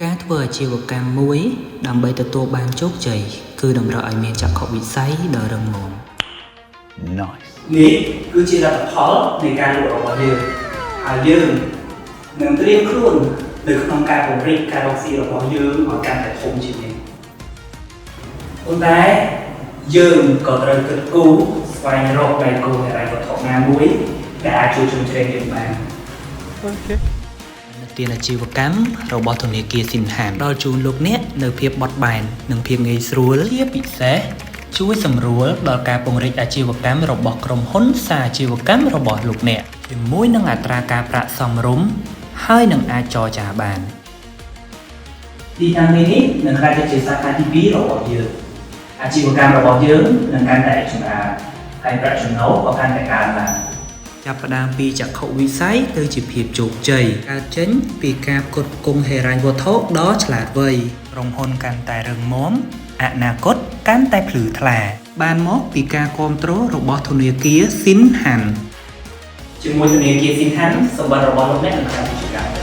ការធ្វើអាជីវកម្មមួយដើម្បីទទួលបានជោគជ័យគឺតម្រូវឲ្យមានចក្ខុវិស័យដ៏រឹងមាំ Nice នេះគឺជាលទ្ធផលនៃការលក់របស់យើងហើយយើងនឹងត្រៀមខ្លួននៅក្នុងការពង្រីកការរកស៊ីរបស់យើងឲ្យកាន់តែធំជាងនេះប៉ុន្តែយើងក៏ត្រូវគិតគូរស្វែងរកដៃគូហិរញ្ញវត្ថុណាមួយដែលអាចជួយជ្រោមជ្រែងយើងបាន ទានអាជីវកម្មរបស់ធនាគារស៊ីនហានដល់ជូនលោកអ្នកនៅភាពបត់បែននិងភាពងាយស្រួលជាពិសេសជួយសម្រួលដល់ការពង្រីកអាជីវកម្មរបស់ក្រុមហ៊ុនសាអាជីវកម្មរបស់លោកអ្នកជាមួយនឹងអត្រាការប្រាក់សមរម្យហើយនឹងអាចចរចាបាន ទីតាំងនេះនឹងក្លាយទៅជាសាខាទី2របស់យើងអាជីវកម្មរបស់យើងនឹងកាន់តែចម្រើនហើយប្រាក់ចំណូលក៏កាន់តែកើនឡើង ចាប់ផ្ដើមពីចក្ខុវិស័យទៅជាភាពជោគជ័យកើតចេញពីការផ្គត់ផ្គង់ហិរញ្ញវត្ថុដ៏ឆ្លាតវៃក្រុមហ៊ុនកាន់តែរឹងមាំអនាគតកាន់តែភ្លឺថ្លាបានមកពីការគាំទ្ររបស់ធនាគារស៊ីនហាន់ ជាមួយធនាគារស៊ីនហាន់សម្បត្តិរបស់លោកអ្នកនឹងកាន់តែជាការ